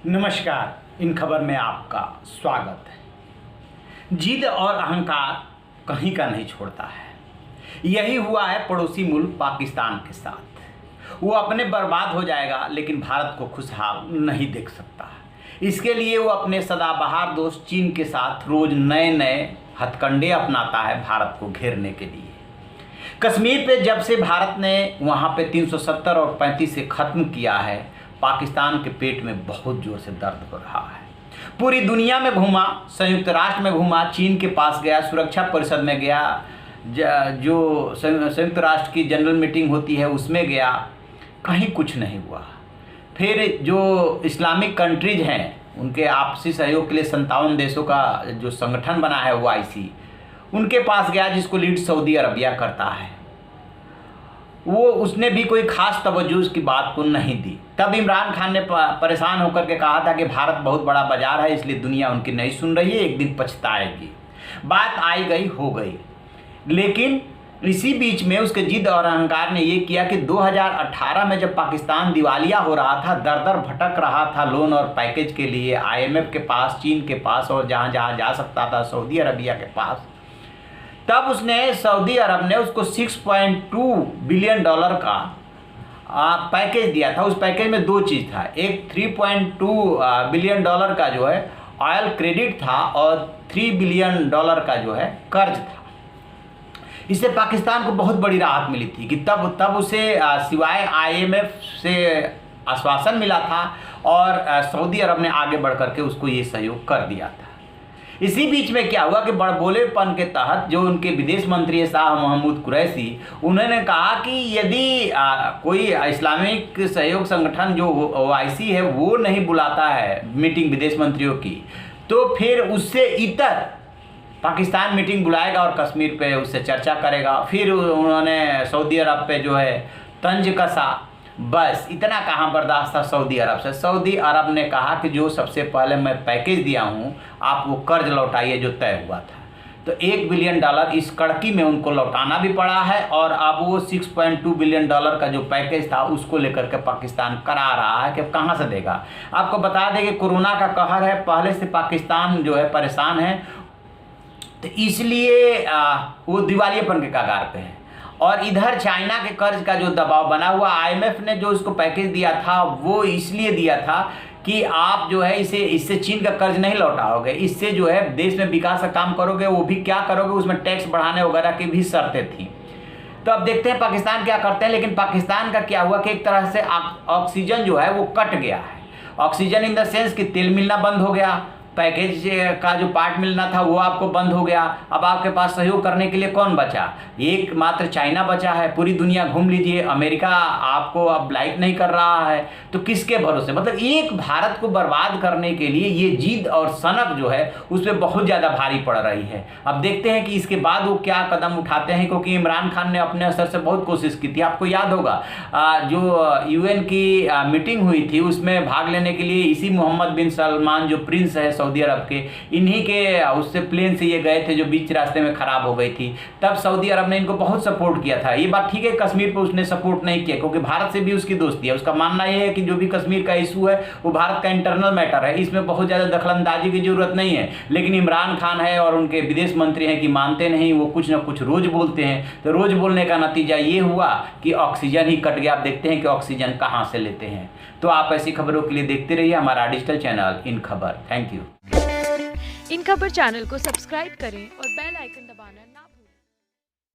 नमस्कार। इन खबर में आपका स्वागत है। जिद और अहंकार कहीं का नहीं छोड़ता है। यही हुआ है पड़ोसी मुल्क पाकिस्तान के साथ। वो अपने बर्बाद हो जाएगा लेकिन भारत को खुशहाल नहीं देख सकता। इसके लिए वो अपने सदाबहार दोस्त चीन के साथ रोज नए नए हथकंडे अपनाता है भारत को घेरने के लिए। कश्मीर पे जब से भारत ने वहाँ पे 370 और 35 से ख़त्म किया है, पाकिस्तान के पेट में बहुत जोर से दर्द हो रहा है। पूरी दुनिया में घूमा, संयुक्त राष्ट्र में घूमा, चीन के पास गया, सुरक्षा परिषद में गया, जो संयुक्त राष्ट्र की जनरल मीटिंग होती है उसमें गया, कहीं कुछ नहीं हुआ। फिर जो इस्लामिक कंट्रीज हैं उनके आपसी सहयोग के लिए 57 देशों का जो संगठन बना है OIC, उनके पास गया जिसको लीड सऊदी अरबिया करता है। उसने भी कोई खास तवज्जो उसकी बात को नहीं दी। तब इमरान खान ने परेशान होकर के कहा था कि भारत बहुत बड़ा बाजार है, इसलिए दुनिया उनकी नहीं सुन रही है, एक दिन पछताएगी। बात आई गई हो गई। लेकिन इसी बीच में उसके जिद और अहंकार ने ये किया कि 2018 में जब पाकिस्तान दिवालिया हो रहा था, दर दर भटक रहा था लोन और पैकेज के लिए IMF के पास, चीन के पास और जहाँ जहाँ जा सकता था सऊदी अरबिया के पास, तब सऊदी अरब ने उसको $6.2 बिलियन का पैकेज दिया था। उस पैकेज में दो चीज़ था, एक $3.2 बिलियन का जो है ऑयल क्रेडिट था और $3 बिलियन का जो है कर्ज था। इससे पाकिस्तान को बहुत बड़ी राहत मिली थी कि तब उसे सिवाय IMF से आश्वासन मिला था और सऊदी अरब ने आगे बढ़ करके उसको ये सहयोग कर दिया था। इसी बीच में क्या हुआ कि बड़बोलेपन के तहत जो उनके विदेश मंत्री है शाह महमूद कुरैशी, उन्होंने कहा कि यदि कोई इस्लामिक सहयोग संगठन जो OIC है वो नहीं बुलाता है मीटिंग विदेश मंत्रियों की, तो फिर उससे इतर पाकिस्तान मीटिंग बुलाएगा और कश्मीर पे उससे चर्चा करेगा। फिर उन्होंने सऊदी अरब पे जो है तंज कसा। बस इतना कहाँ बर्दाश्त था सऊदी अरब से। सऊदी अरब ने कहा कि जो सबसे पहले मैं पैकेज दिया हूँ आप वो कर्ज लौटाइए जो तय हुआ था। तो $1 बिलियन इस कड़की में उनको लौटाना भी पड़ा है और अब वो $6.2 बिलियन का जो पैकेज था उसको लेकर के पाकिस्तान करा रहा है कि अब कहाँ से देगा। आपको बता दें कि कोरोना का कहर है, पहले से पाकिस्तान जो है परेशान है, तो इसलिए वो दिवालियेपन के कगार पे है। और इधर चाइना के कर्ज का जो दबाव बना हुआ, IMF ने जो उसको पैकेज दिया था वो इसलिए दिया था कि आप जो है इससे चीन का कर्ज नहीं लौटाओगे, इससे जो है देश में विकास का काम करोगे। वो भी क्या करोगे, उसमें टैक्स बढ़ाने वगैरह की भी शर्तें थी। तो अब देखते हैं पाकिस्तान क्या करते हैं। लेकिन पाकिस्तान का क्या हुआ कि एक तरह से ऑक्सीजन जो है वो कट गया है। ऑक्सीजन इन द सेंस कि तेल मिलना बंद हो गया, पैकेज का जो पार्ट मिलना था वो आपको बंद हो गया। अब आपके पास सहयोग करने के लिए कौन बचा? एक मात्र चाइना बचा है। पूरी दुनिया घूम लीजिए, अमेरिका आपको अब लाइक नहीं कर रहा है, तो किसके भरोसे? मतलब एक भारत को बर्बाद करने के लिए ये जिद और सनक जो है उस पर बहुत ज़्यादा भारी पड़ रही है। अब देखते हैं कि इसके बाद वो क्या कदम उठाते हैं, क्योंकि इमरान खान ने अपने असर से बहुत कोशिश की थी। आपको याद होगा जो UN की मीटिंग हुई थी उसमें भाग लेने के लिए इसी मोहम्मद बिन सलमान जो प्रिंस है सऊदी अरब के, इन्हीं के उससे प्लेन से ये गए थे जो बीच रास्ते में खराब हो गई थी। तब सऊदी अरब ने इनको बहुत सपोर्ट किया था। ये बात ठीक है, कश्मीर पर उसने सपोर्ट नहीं किया क्योंकि भारत से भी उसकी दोस्ती है। उसका मानना यह है कि जो भी कश्मीर का इशू है वो भारत का इंटरनल मैटर है, इसमें बहुत ज़्यादा दखलंदाजी की जरूरत नहीं है। लेकिन इमरान खान है और उनके विदेश मंत्री हैं कि मानते नहीं, वो कुछ ना कुछ रोज बोलते हैं। तो रोज बोलने का नतीजा ये हुआ कि ऑक्सीजन ही कट गया। आप देखते हैं कि ऑक्सीजन कहाँ से लेते हैं। तो आप ऐसी खबरों के लिए देखते रहिए हमारा डिजिटल चैनल इन खबर। Thank you. इन खबर चैनल को सब्सक्राइब करें और बेल आइकन दबाना ना भूलें।